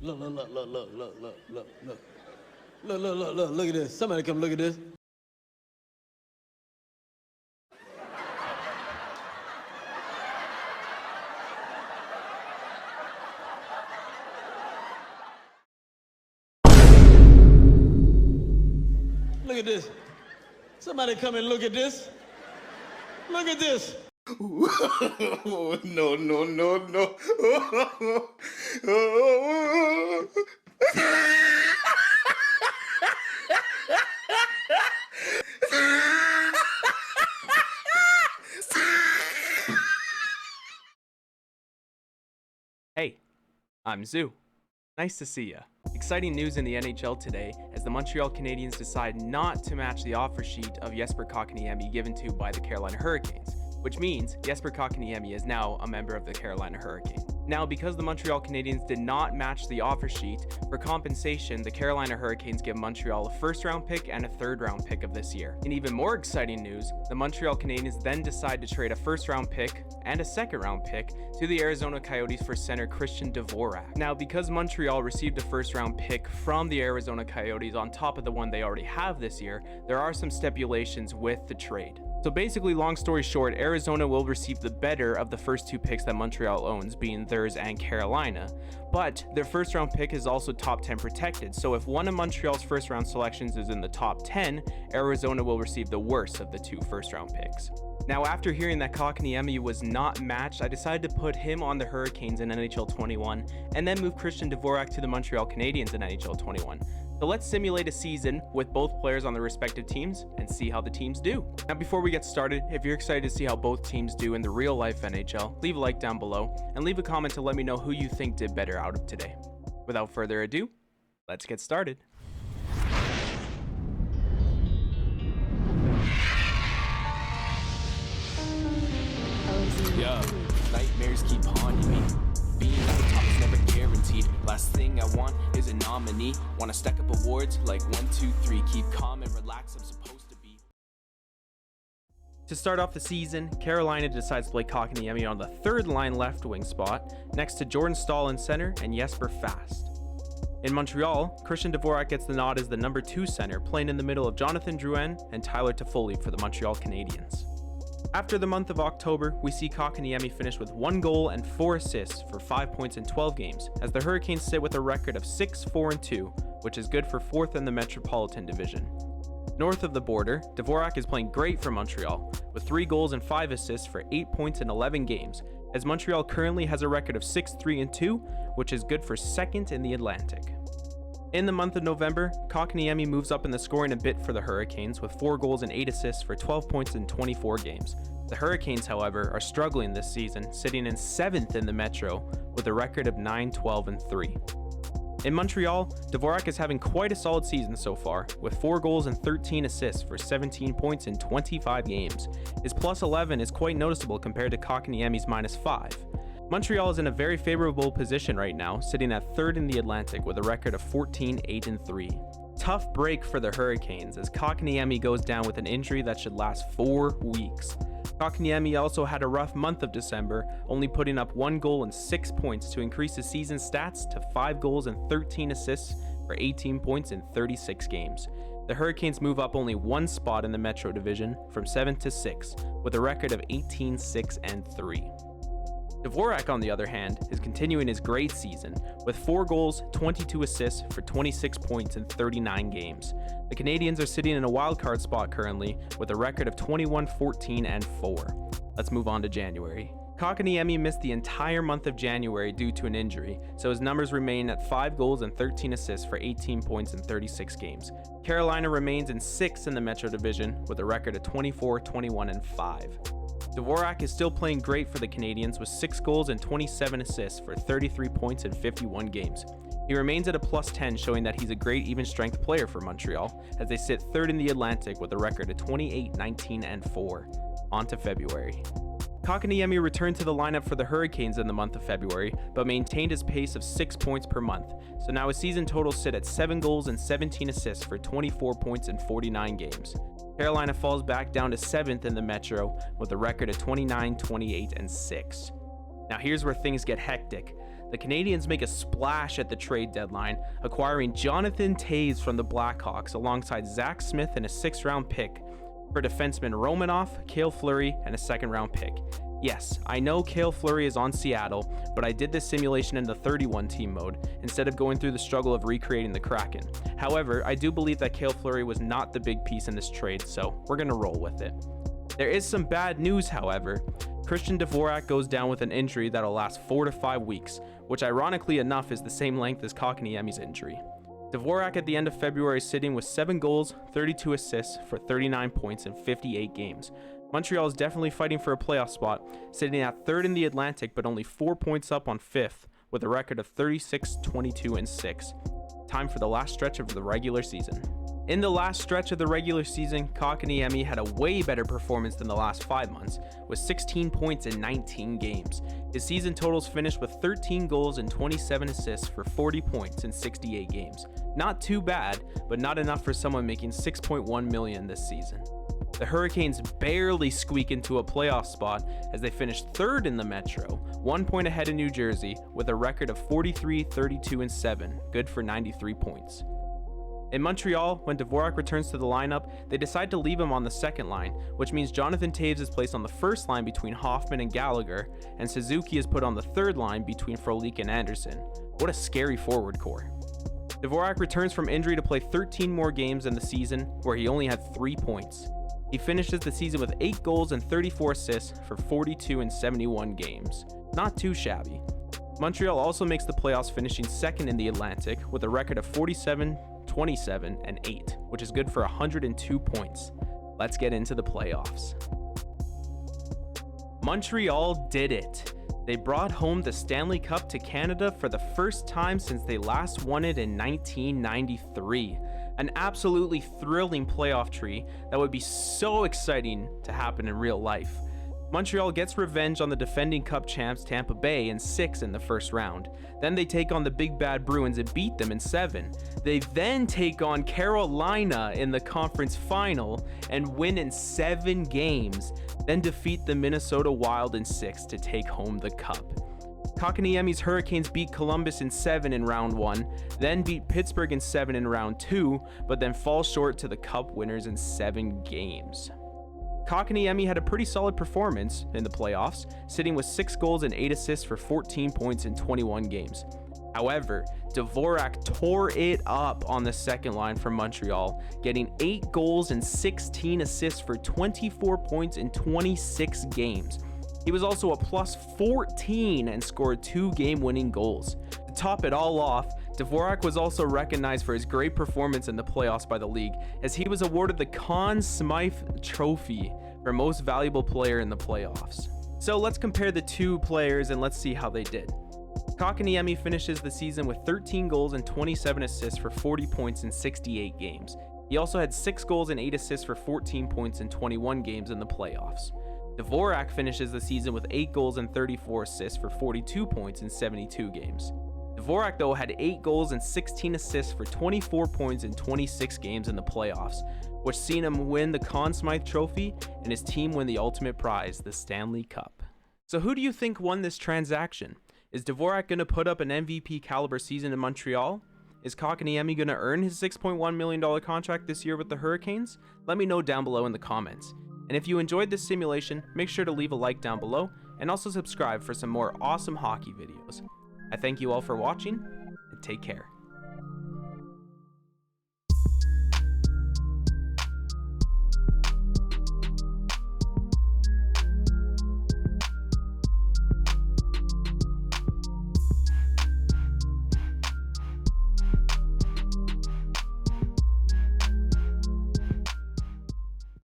Look, look, look, look, look, look, look, look, look. Look, look, look, look, look at this. Somebody come look at this. Look at this. Somebody come and look at this. Look at this. No, no, no, no. Hey, I'm Zoo. Nice to see ya. Exciting news in the NHL today as the Montreal Canadiens decide not to match the offer sheet of Jesper Kotkaniemi given to by the Carolina Hurricanes, which means Jesper Kotkaniemi is now a member of the Carolina Hurricanes. Now, because the Montreal Canadiens did not match the offer sheet, for compensation, the Carolina Hurricanes give Montreal a first-round pick and a third-round pick of this year. In even more exciting news, the Montreal Canadiens then decide to trade a first-round pick and a second-round pick to the Arizona Coyotes for center Christian Dvorak. Now, because Montreal received a first-round pick from the Arizona Coyotes on top of the one they already have this year, there are some stipulations with the trade. So basically, long story short, Arizona will receive the better of the first two picks that Montreal owns, being theirs and Carolina. But their first round pick is also top 10 protected, so if one of Montreal's first round selections is in the top 10, Arizona will receive the worst of the two first round picks. Now, after hearing that Kotkaniemi was not matched, I decided to put him on the Hurricanes in NHL 21 and then move Christian Dvorak to the Montreal Canadiens in NHL 21. So let's simulate a season with both players on their respective teams and see how the teams do. Now, before we get started, if you're excited to see how both teams do in the real life NHL, leave a like down below and leave a comment to let me know who you think did better out of today. Without further ado, let's get started. Yeah, nightmares keep haunting me. Being at the top is never guaranteed. Last thing I want is a nominee. Wanna stack up awards like 1, 2, 3. Keep calm and relax, I'm supposed to be. To start off the season, Carolina decides to play Kotkaniemi on the third line left wing spot, next to Jordan Staal in center and Jesper Fast. In Montreal, Christian Dvorak gets the nod as the number 2 center, playing in the middle of Jonathan Drouin and Tyler Toffoli for the Montreal Canadiens. After the month of October, we see Kotkaniemi finish with 1 goal and 4 assists for 5 points in 12 games, as the Hurricanes sit with a record of 6-4-2, which is good for 4th in the Metropolitan Division. North of the border, Dvorak is playing great for Montreal, with 3 goals and 5 assists for 8 points in 11 games, as Montreal currently has a record of 6-3-2, which is good for 2nd in the Atlantic. In the month of November, Kotkaniemi moves up in the scoring a bit for the Hurricanes with 4 goals and 8 assists for 12 points in 24 games. The Hurricanes, however, are struggling this season, sitting in 7th in the Metro with a record of 9-12-3. In Montreal, Dvorak is having quite a solid season so far, with 4 goals and 13 assists for 17 points in 25 games. His plus 11 is quite noticeable compared to Kotkaniemi's minus 5. Montreal is in a very favorable position right now, sitting at 3rd in the Atlantic with a record of 14-8-3. Tough break for the Hurricanes as Kotkaniemi goes down with an injury that should last 4 weeks. Kotkaniemi also had a rough month of December, only putting up 1 goal and 6 points to increase his season stats to 5 goals and 13 assists for 18 points in 36 games. The Hurricanes move up only 1 spot in the Metro Division from 7th to 6th with a record of 18-6-3. Dvorak, on the other hand, is continuing his great season with 4 goals, 22 assists for 26 points in 39 games. The Canadiens are sitting in a wildcard spot currently with a record of 21-14-4. Let's move on to January. Kotkaniemi missed the entire month of January due to an injury, so his numbers remain at 5 goals and 13 assists for 18 points in 36 games. Carolina remains in 6th in the Metro Division with a record of 24-21-5. Dvorak is still playing great for the Canadiens with 6 goals and 27 assists for 33 points in 51 games. He remains at a plus 10, showing that he's a great even-strength player for Montreal, as they sit 3rd in the Atlantic with a record of 28-19-4. On to February. Kotkaniemi returned to the lineup for the Hurricanes in the month of February, but maintained his pace of 6 points per month, so now his season totals sit at 7 goals and 17 assists for 24 points in 49 games. Carolina falls back down to 7th in the Metro with a record of 29-28-6. Now here's where things get hectic. the Canadiens make a splash at the trade deadline, acquiring Jonathan Toews from the Blackhawks alongside Zach Smith and a 6th-round pick for defenseman Romanoff, Cale Fleury, and a 2nd-round pick. Yes, I know Cale Fleury is on Seattle, but I did this simulation in the 31-team mode instead of going through the struggle of recreating the Kraken. However, I do believe that Cale Fleury was not the big piece in this trade, so we're going to roll with it. There is some bad news, however. Christian Dvorak goes down with an injury that'll last 4 to 5 weeks, which ironically enough is the same length as Kotkaniemi's injury. Dvorak at the end of February is sitting with 7 goals, 32 assists for 39 points in 58 games. Montreal is definitely fighting for a playoff spot, sitting at 3rd in the Atlantic but only 4 points up on 5th with a record of 36, 22, and 6. Time for the last stretch of the regular season. In the last stretch of the regular season, Kotkaniemi had a way better performance than the last 5 months, with 16 points in 19 games. His season totals finished with 13 goals and 27 assists for 40 points in 68 games. Not too bad, but not enough for someone making $6.1 million this season. The Hurricanes barely squeak into a playoff spot as they finished 3rd in the Metro, 1 point ahead of New Jersey, with a record of 43, 32, and 7, good for 93 points. In Montreal, when Dvorak returns to the lineup, they decide to leave him on the 2nd line, which means Jonathan Toews is placed on the 1st line between Hoffman and Gallagher, and Suzuki is put on the 3rd line between Frolik and Anderson. What a scary forward core. Dvorak returns from injury to play 13 more games in the season, where he only had 3 points. He finishes the season with 8 goals and 34 assists for 42 and 71 games. Not too shabby. Montreal also makes the playoffs, finishing 2nd in the Atlantic with a record of 47, 27, and 8, which is good for 102 points. Let's get into the playoffs. Montreal did it. They brought home the Stanley Cup to Canada for the first time since they last won it in 1993. An absolutely thrilling playoff tree that would be so exciting to happen in real life. Montreal gets revenge on the defending Cup champs Tampa Bay in 6 in the first round. Then they take on the Big Bad Bruins and beat them in 7. They then take on Carolina in the conference final and win in 7 games, then defeat the Minnesota Wild in 6 to take home the Cup. Kotkaniemi's Hurricanes beat Columbus in 7 in round 1, then beat Pittsburgh in 7 in round 2, but then fall short to the Cup winners in 7 games. Kotkaniemi had a pretty solid performance in the playoffs, sitting with 6 goals and 8 assists for 14 points in 21 games. However, Dvorak tore it up on the 2nd line for Montreal, getting 8 goals and 16 assists for 24 points in 26 games. He was also a plus 14 and scored 2 game-winning goals. To top it all off, Dvorak was also recognized for his great performance in the playoffs by the league, as he was awarded the Conn Smythe Trophy for Most Valuable Player in the playoffs. So let's compare the two players and let's see how they did. Kotkaniemi finishes the season with 13 goals and 27 assists for 40 points in 68 games. He also had 6 goals and 8 assists for 14 points in 21 games in the playoffs. Dvorak finishes the season with 8 goals and 34 assists for 42 points in 72 games. Dvorak, though, had 8 goals and 16 assists for 24 points in 26 games in the playoffs, which seen him win the Conn Smythe Trophy and his team win the ultimate prize, the Stanley Cup. So who do you think won this transaction? Is Dvorak going to put up an MVP caliber season in Montreal? Is Kotkaniemi going to earn his $6.1 million contract this year with the Hurricanes? Let me know down below in the comments. And if you enjoyed this simulation, make sure to leave a like down below and also subscribe for some more awesome hockey videos. I thank you all for watching, and take care.